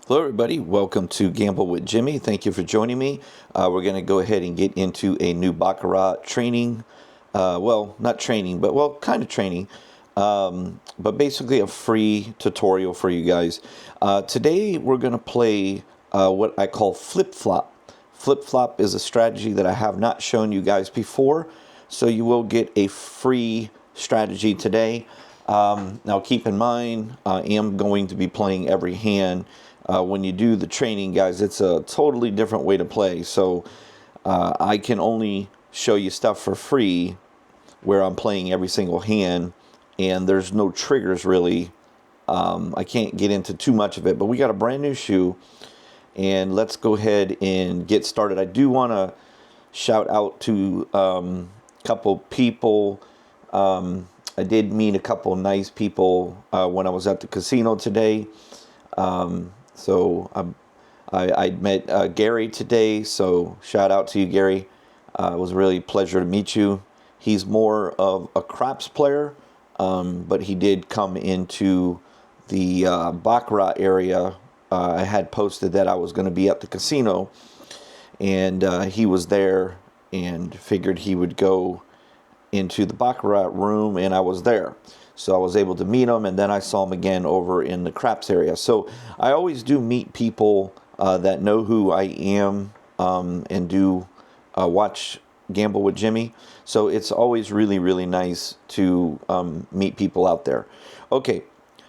Hello, everybody. Welcome to Gamble with Jimmy. Thank you for joining me. We're going to go ahead and get into a new Baccarat training. Well, not training, but kind of training. But basically a free tutorial for you guys. Today, we're going to play what I call flip-flop. Flip-flop is a strategy that I have not shown you guys before, so you will get a free strategy today. Now, keep in mind, I am going to be playing every hand. When you do the training, guys, it's a totally different way to play. So I can only show you stuff for free where I'm playing every single hand, and there's no triggers really. I can't get into too much of it, but we got a brand new shoe, and let's go ahead and get started. I do want to shout out to a couple people. I did meet a couple nice people when I was at the casino today. I met Gary today, so shout out to you, Gary. It was really a pleasure to meet you. He's more of a craps player, but he did come into the Baccarat area. I had posted that I was going to be at the casino, and he was there and figured he would go into the Baccarat room, and I was there. So I was able to meet him, and then I saw him again over in the craps area. So I always do meet people that know who I am and do watch Gamble with Jimmy. So it's always really, really nice to meet people out there. Okay,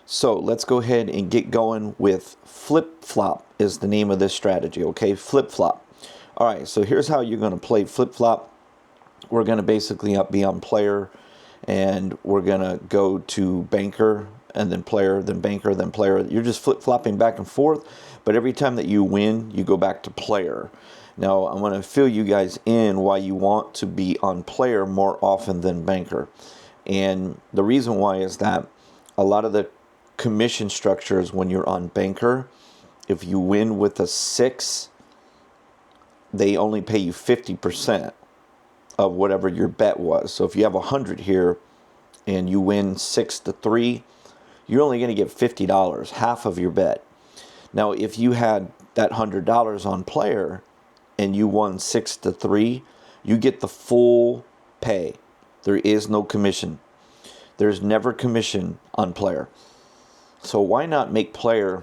so let's go ahead and get going with flip-flop is the name of this strategy, okay? Flip-flop. All right, so here's how you're going to play flip-flop. We're going to basically be on player, and we're going to go to banker, and then player, then banker, then player. You're just flip-flopping back and forth, but every time that you win, you go back to player. Now, I'm going to fill you guys in why you want to be on player more often than banker. And the reason why is that a lot of the commission structures when you're on banker, if you win with a 6, they only pay you 50% of whatever your bet was. So if you have 100 here and you win 6-3, you're only going to get $50, half of your bet. Now, if you had that $100 on player and you won 6-3, you get the full pay. There is no commission. There's never commission on player. So why not make player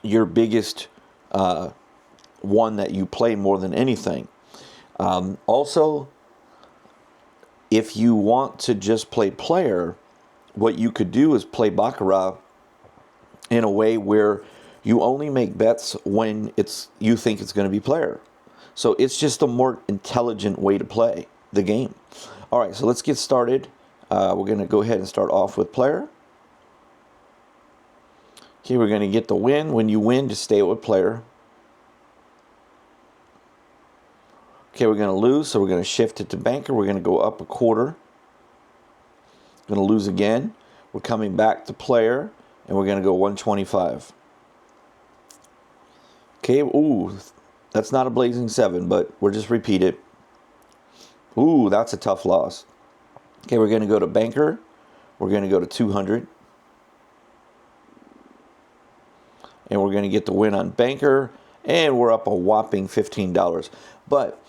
your biggest one that you play more than anything? Also, if you want to just play player, what you could do is play Baccarat in a way where you only make bets when you think it's going to be player. So it's just a more intelligent way to play the game. All right, so let's get started. We're going to go ahead and start off with player. Okay, we're going to get the win. When you win, just stay with player. Okay, we're going to lose, so we're going to shift it to banker. We're going to go up a quarter. Going to lose again. We're coming back to player, and we're going to go 125. Okay, ooh, that's not a blazing 7, but we'll just repeat it. Ooh, that's a tough loss. Okay, we're going to go to banker. We're going to go to 200. And we're going to get the win on banker, and we're up a whopping $15. But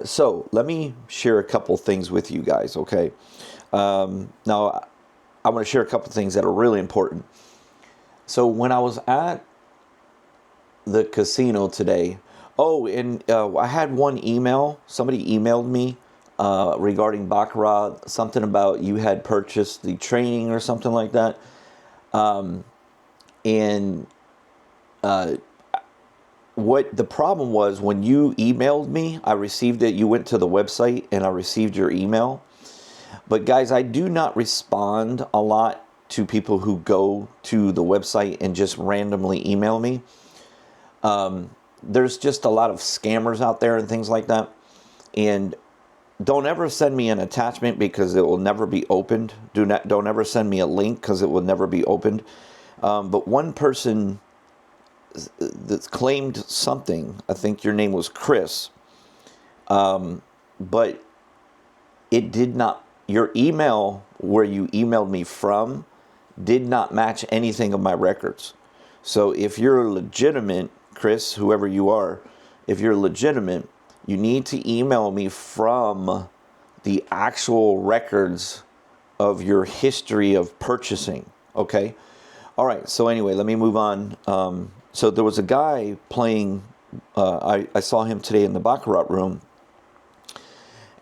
so let me share a couple things with you guys, okay? Now, I want to share a couple things that are really important. So when I was at the casino today, and I had one email. Somebody emailed me regarding Baccarat, something about you had purchased the training or something like that. What the problem was, when you emailed me, I received it. You went to the website and I received your email. But guys, I do not respond a lot to people who go to the website and just randomly email me. There's just a lot of scammers out there and things like that. And don't ever send me an attachment because it will never be opened. Don't ever send me a link because it will never be opened. But one person that claimed something, I think your name was Chris, but it did not, your email where you emailed me from did not match anything of my records. So if you're legitimate, Chris, whoever you are, if you're legitimate, you need to email me from the actual records of your history of purchasing. Okay. All right. So anyway, let me move on. So there was a guy playing. I saw him today in the Baccarat room,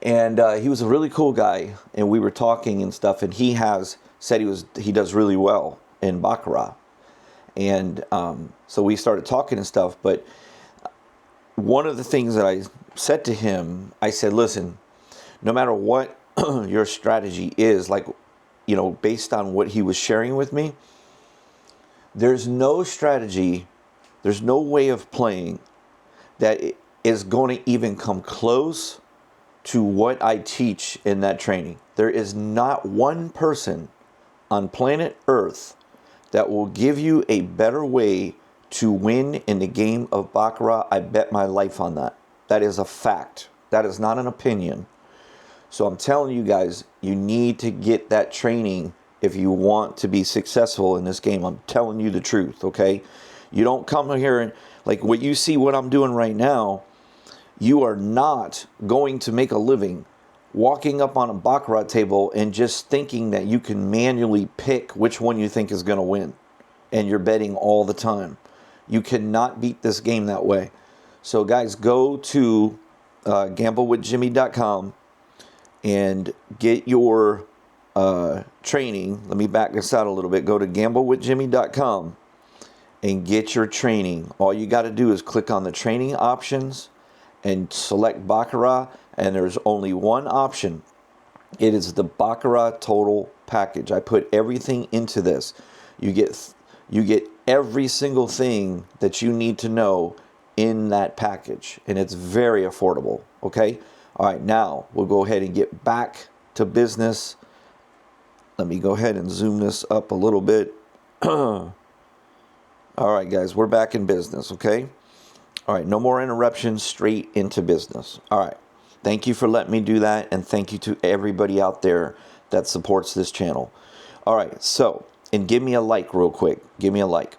and he was a really cool guy. And we were talking and stuff. And he he does really well in Baccarat. And so we started talking and stuff. But one of the things that I said to him, I said, listen, no matter what your strategy is, like, based on what he was sharing with me, there's no strategy, there's no way of playing that is going to even come close to what I teach in that training. There is not one person on planet Earth that will give you a better way to win in the game of Baccarat. I bet my life on that. That is a fact. That is not an opinion. So I'm telling you guys, you need to get that training if you want to be successful in this game. I'm telling you the truth, okay? You don't come here and, like, what you see what I'm doing right now, you are not going to make a living walking up on a Baccarat table and just thinking that you can manually pick which one you think is going to win. And you're betting all the time. You cannot beat this game that way. So guys, go to gamblewithjimmy.com and get your training. Let me back this out a little bit. Go to gamblewithjimmy.com and get your training. All you got to do is click on the training options and select Baccarat, and there's only one option. It is the Baccarat Total Package. I put everything into this. You get every single thing that you need to know in that package, and it's very affordable. Okay. All right, now we'll go ahead and get back to business. Let me go ahead and zoom this up a little bit. All right, guys, we're back in business, okay? All right, no more interruptions, straight into business. All right, thank you for letting me do that, and thank you to everybody out there that supports this channel. All right, so, and give me a like real quick. Give me a like.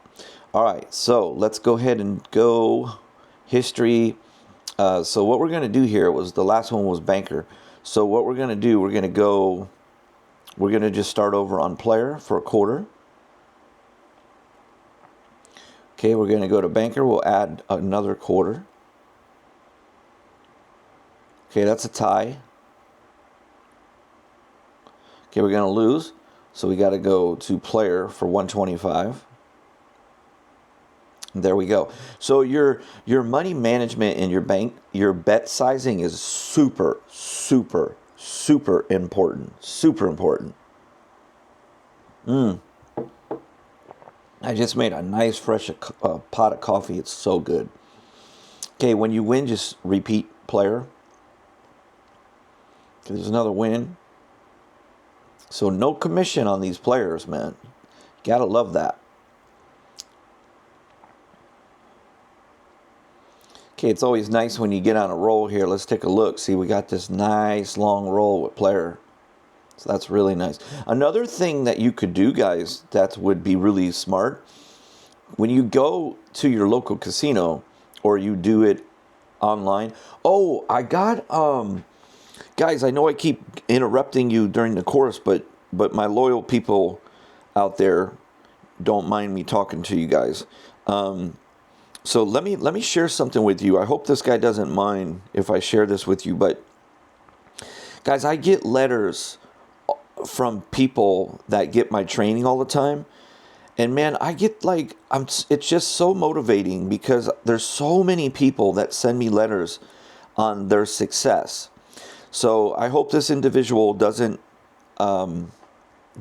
All right, so let's go ahead and go history. So what we're going to do here was, the last one was banker. So what we're going to do, we're going to just start over on player for a quarter. Okay, we're going to go to banker. We'll add another quarter. Okay, that's a tie. Okay, we're going to lose. So we got to go to player for 125. There we go. So your money management and your bet sizing is super important. Super important. I just made a nice fresh pot of coffee. It's so good. Okay, when you win, just repeat player. Okay, there's another win. So no commission on these players, man. Gotta love that. Okay, it's always nice when you get on a roll here. Let's take a look. See, we got this nice long roll with player. So that's really nice. Another thing that you could do, guys, that would be really smart, when you go to your local casino or you do it online. Oh, I got, guys, I know I keep interrupting you during the course, but my loyal people out there don't mind me talking to you guys. So let me share something with you. I hope this guy doesn't mind if I share this with you, but guys, I get letters from people that get my training all the time, and man, I get like, it's just so motivating because there's so many people that send me letters on their success. So I hope this individual doesn't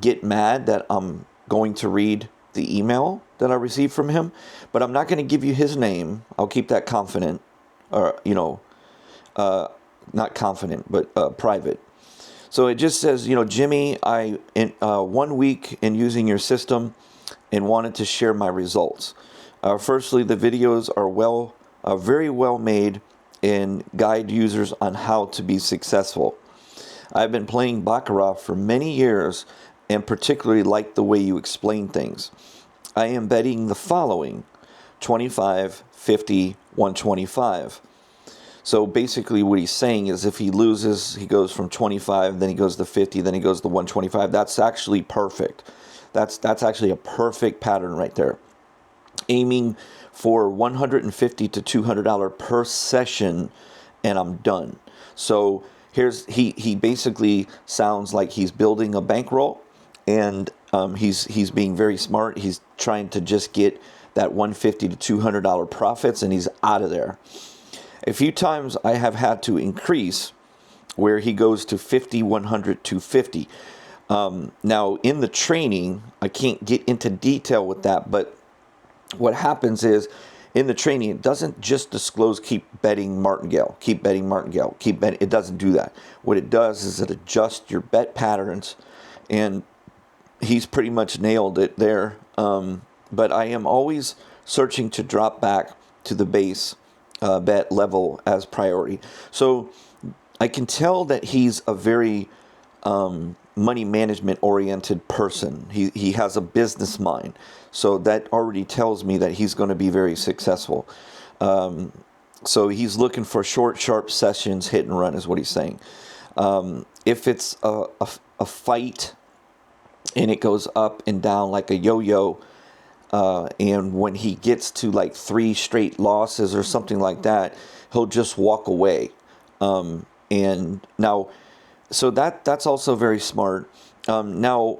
get mad that I'm going to read the email that I received from him, but I'm not going to give you his name. I'll keep that confident, or not confident, but private. So it just says, Jimmy, I in 1 week in using your system and wanted to share my results. Firstly, the videos are very well made and guide users on how to be successful. I've been playing Baccarat for many years and particularly like the way you explain things. I am betting the following: 25, 50, 125. So basically what he's saying is if he loses, he goes from 25, then he goes to 50, then he goes to 125. That's actually perfect. That's actually a perfect pattern right there. Aiming for $150 to $200 per session, and I'm done. So he basically sounds like he's building a bankroll, and he's being very smart. He's trying to just get that $150 to $200 profits, and he's out of there. A few times I have had to increase where he goes to 50, 100, 250. Now in the training, I can't get into detail with that, but what happens is in the training, it doesn't just disclose keep betting martingale, keep betting martingale, keep betting. It doesn't do that. What it does is it adjusts your bet patterns, and he's pretty much nailed it there. But I am always searching to drop back to the base bet level as priority. So I can tell that he's a very money management oriented person. He has a business mind. So that already tells me that he's going to be very successful. So he's looking for short, sharp sessions, hit and run is what he's saying. If it's a fight and it goes up and down like a yo-yo, and when he gets to like 3 straight losses or something like that, he'll just walk away. And now, so that's also very smart. Now,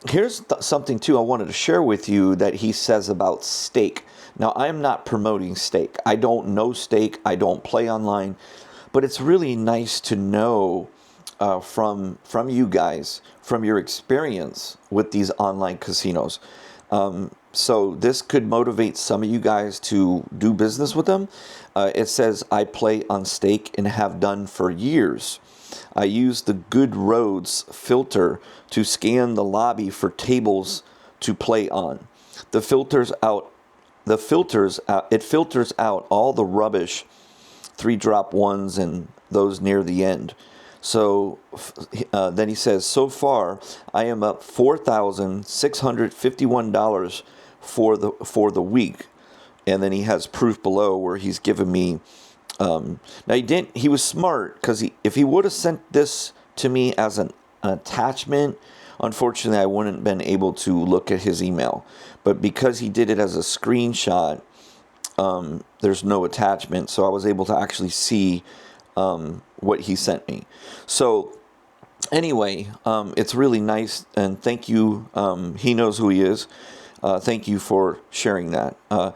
here's something too I wanted to share with you that he says about stake. Now, I'm not promoting stake. I don't know stake. I don't play online, but it's really nice to know from you guys, from your experience with these online casinos. So this could motivate some of you guys to do business with them. It says, I play on stake and have done for years. I use the Good Roads filter to scan the lobby for tables to play on. It filters out all the rubbish, 3-drop ones and those near the end. So then he says, so far I am up $4,651 for the week. And then he has proof below where he's given me. Now he was smart, because if he would have sent this to me as an attachment, unfortunately I wouldn't have been able to look at his email. But because he did it as a screenshot, there's no attachment, so I was able to actually see what he sent me. So anyway, it's really nice, and thank you. He knows who he is. Thank you for sharing that. And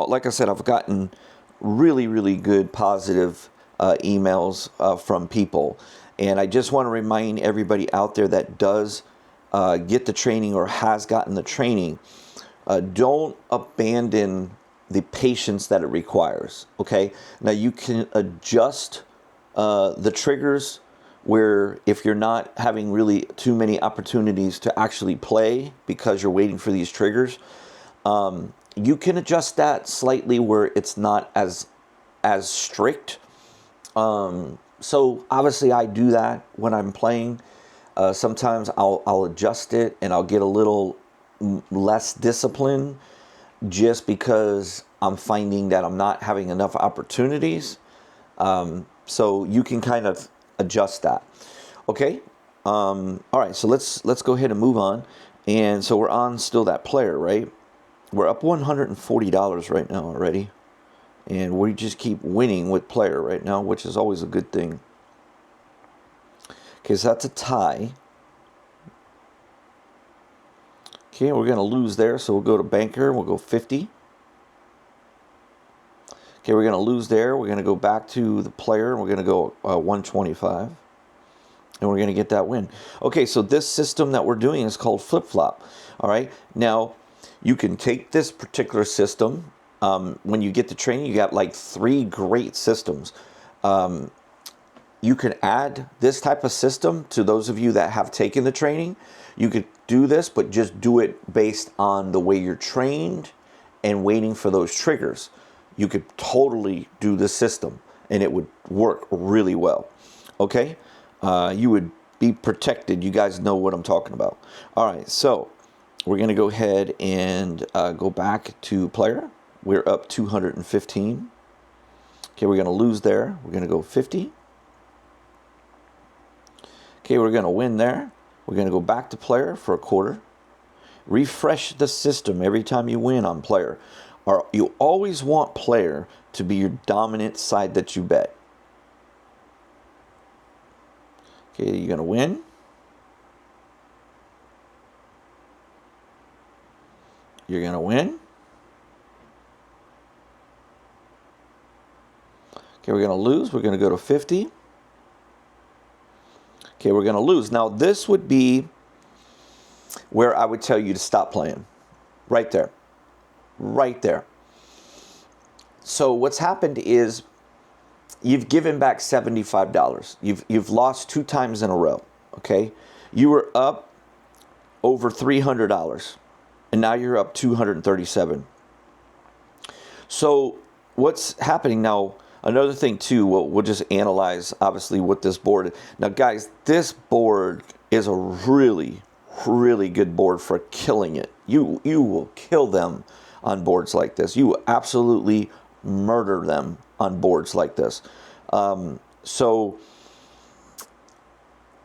like I said, I've gotten really, really good positive emails from people. And I just want to remind everybody out there that does get the training or has gotten the training, don't abandon the patience that it requires. Okay. Now you can adjust the triggers where if you're not having really too many opportunities to actually play because you're waiting for these triggers, you can adjust that slightly where it's not as strict. So obviously I do that when I'm playing. Sometimes I'll adjust it and I'll get a little less discipline just because I'm finding that I'm not having enough opportunities. So you can kind of adjust that. Okay. All right. So let's go ahead and move on. And so we're on still that player, right? We're up $140 right now already. And we just keep winning with player right now, which is always a good thing. Okay, so that's a tie. Okay, we're going to lose there, so we'll go to banker. We'll go 50. Okay, we're going to lose there. We're going to go back to the player, and we're going to go 125. And we're going to get that win. Okay, so this system that we're doing is called flip-flop. All right, now you can take this particular system. When you get the training, you got like 3 great systems. You can add this type of system to those of you that have taken the training. You could do this, but just do it based on the way you're trained and waiting for those triggers. You could totally do this system and it would work really well. Okay? You would be protected. You guys know what I'm talking about. All right, so we're going to go ahead and go back to player. We're up 215. Okay, we're going to lose there. We're going to go 50. Okay, we're going to win there. We're going to go back to player for a quarter. Refresh the system every time you win on player. Or you always want player to be your dominant side that you bet. Okay, you're going to win. You're going to win. Okay, we're going to lose. We're going to go to 50. Okay, we're going to lose. Now, this would be where I would tell you to stop playing. Right there. Right there. So what's happened is you've given back $75. You've lost 2 times in a row, okay? You were up over $300, and now you're up $237. So what's happening now, another thing too, we'll just analyze obviously what this board is. Now guys, this board is a really, really good board for killing it. You will kill them on boards like this. You will absolutely murder them on boards like this. So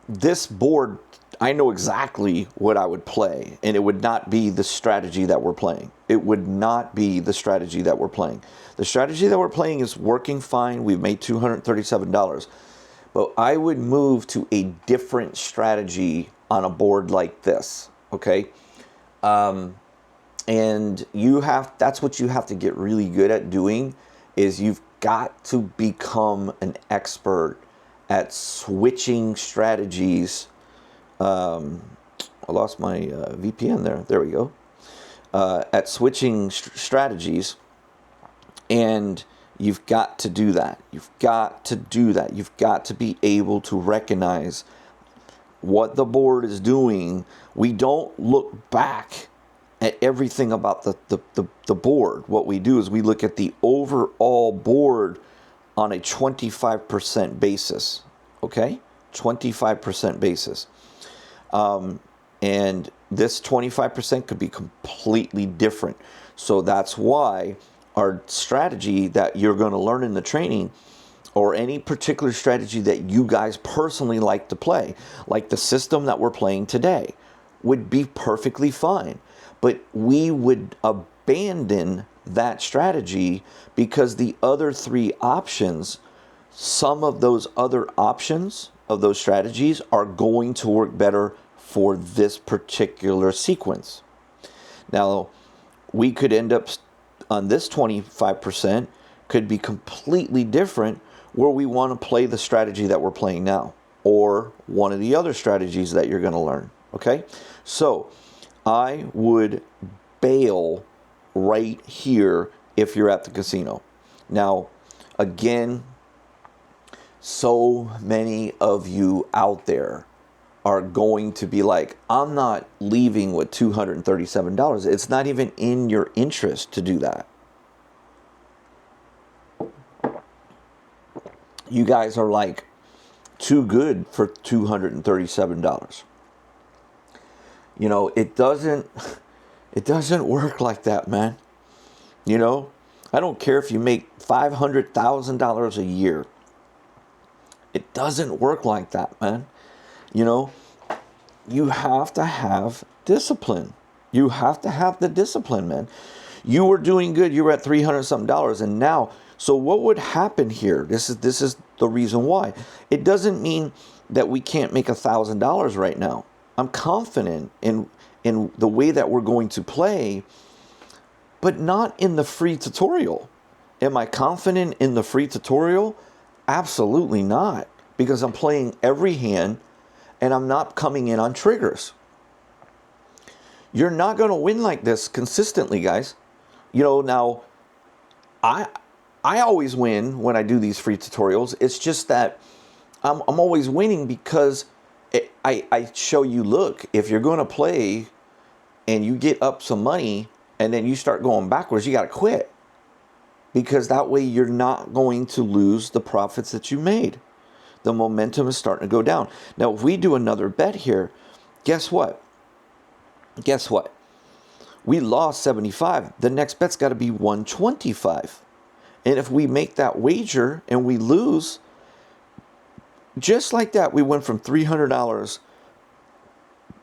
this board, I know exactly what I would play, and it would not be the strategy that we're playing. It would not be the strategy that we're playing. The strategy that we're playing is working fine. We've made $237. But I would move to a different strategy on a board like this, okay? And that's what you have to get really good at doing, is you've got to become an expert at switching strategies. I lost my VPN there. There we go. At switching strategies, and you've got to do that. You've got to do that. You've got to be able to recognize what the board is doing. We don't look back at everything about the board. What we do is we look at the overall board on a 25% basis. Okay? 25% basis. And this 25% could be completely different. So that's why our strategy that you're going to learn in the training, or any particular strategy that you guys personally like to play, like the system that we're playing today, would be perfectly fine. But we would abandon that strategy because the other 3 options, some of those other options of those strategies are going to work better for this particular sequence. Now, we could end up on this 25% could be completely different, where we want to play the strategy that we're playing now, or one of the other strategies that you're going to learn. Okay? So I would bail right here if you're at the casino. Now, again, so many of you out there are going to be like, I'm not leaving with $237. It's not even in your interest to do that. You guys are like too good for $237. You know, it doesn't work like that, man. You know, I don't care if you make $500,000 a year. It doesn't work like that, man. You know, you have to have discipline. You have to have the discipline, man. You were doing good. You were at $300 something, and now, so what would happen here? This is the reason why. It doesn't mean that we can't make $1,000 right now. I'm confident in the way that we're going to play, but not in the free tutorial. Am I confident in the free tutorial? Absolutely not, because I'm playing every hand and I'm not coming in on triggers. You're not going to win like this consistently, guys. You know, now, I always win when I do these free tutorials. It's just that I'm always winning because I show you, look, if you're going to play and you get up some money and then you start going backwards, you got to quit. Because that way you're not going to lose the profits that you made. The momentum is starting to go down. Now, if we do another bet here, guess what? Guess what? we lost 75. The next bet's got to be 125. And if we make that wager and we lose, just like that, we went from $300.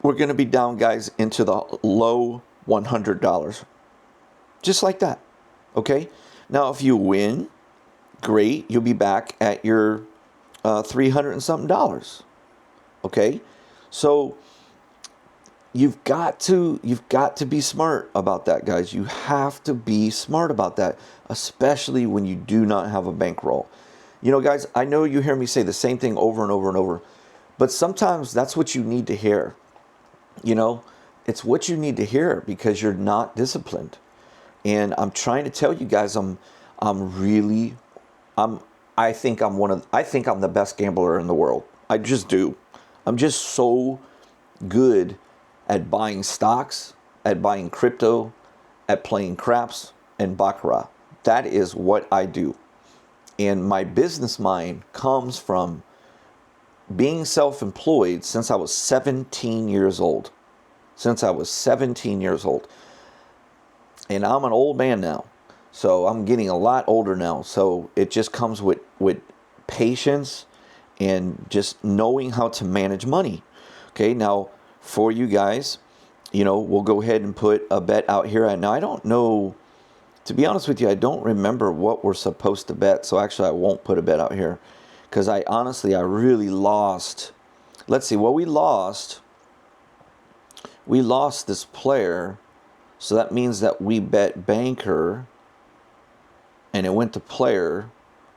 We're going to be down, guys, into the low $100. Just like that. Okay? Now, if you win, great. You'll be back at your $300 and something dollars. Okay? So you've got to be smart about that, guys. You have to be smart about that, especially when you do not have a bankroll. You know, guys, I know you hear me say the same thing over and over and over, but sometimes that's what you need to hear. You know, it's what you need to hear because you're not disciplined. And I'm trying to tell you guys, I think I'm the best gambler in the world. I just do. I'm just so good at buying stocks, at buying crypto, at playing craps and Baccarat. That is what I do. And my business mind comes from being self-employed since I was 17 years old. Since I was 17 years old. And I'm an old man now. So I'm getting a lot older now. So it just comes with patience and just knowing how to manage money. Okay, now for you guys, you know, we'll go ahead and put a bet out here. Now I don't know, to be honest with you, I don't remember what we're supposed to bet. So actually I won't put a bet out here because I really lost. Let's see, well, we lost this player. So that means that we bet banker and it went to player.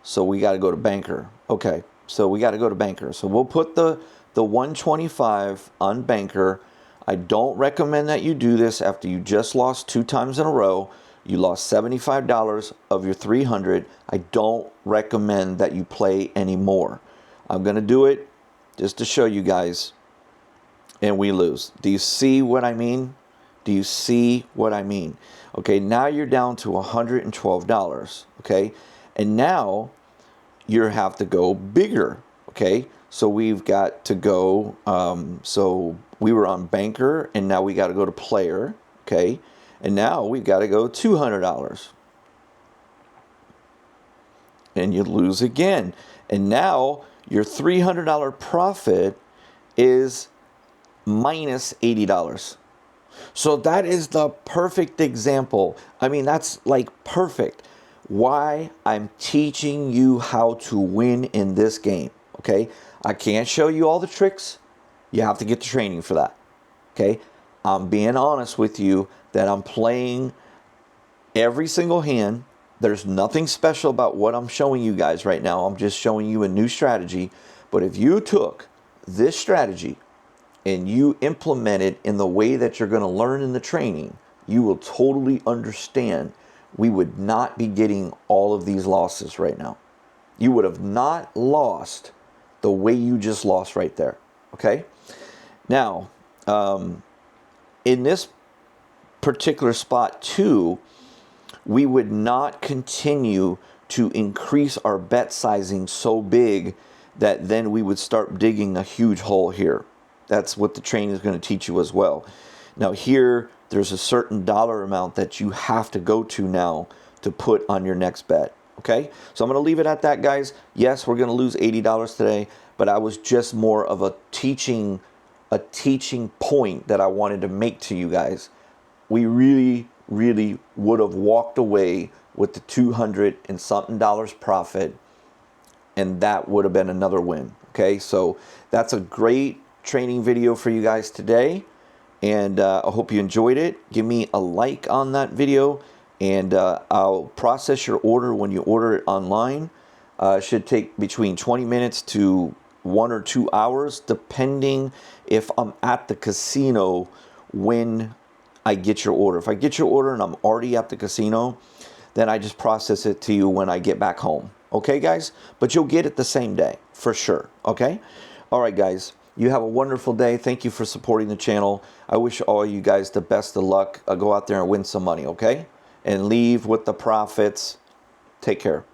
So we got to go to banker. Okay. So we got to go to banker. So we'll put the 125 on banker. I don't recommend that you do this after you just lost 2 times in a row. You lost $75 of your 300. I don't recommend that you play anymore. I'm going to do it just to show you guys. And we lose. Do you see what I mean? Do you see what I mean? Okay, now you're down to $112. Okay, and now you have to go bigger. Okay, so we've got to go. So we were on banker, and now we got to go to player. Okay, and now we got to go $200. And you lose again. And now your $300 profit is minus $80. So that is the perfect example. I mean, that's like perfect. Why I'm teaching you how to win in this game. Okay, I can't show you all the tricks. You have to get the training for that. Okay, I'm being honest with you that I'm playing every single hand. There's nothing special about what I'm showing you guys right now. I'm just showing you a new strategy. But if you took this strategy and you implement it in the way that you're going to learn in the training, you will totally understand. We would not be getting all of these losses right now. You would have not lost the way you just lost right there. Okay? Now, in this particular spot too, we would not continue to increase our bet sizing so big that then we would start digging a huge hole here. That's what the training is going to teach you as well. Now here, there's a certain dollar amount that you have to go to now to put on your next bet. Okay? So I'm going to leave it at that, guys. Yes, we're going to lose $80 today, but I was just more of a teaching point that I wanted to make to you guys. We really would have walked away with the $200 and something profit, and that would have been another win. Okay? So that's a great training video for you guys today, and I hope you enjoyed it. Give me a like on that video, and I'll process your order when you order it online. It should take between 20 minutes to 1 or 2 hours, depending if I'm at the casino when I get your order. If I get your order and I'm already at the casino, then I just process it to you when I get back home. Okay, guys? But you'll get it the same day, for sure. Okay? All right, guys. You have a wonderful day. Thank you for supporting the channel. I wish all you guys the best of luck. Go out there and win some money, okay? And leave with the profits. Take care.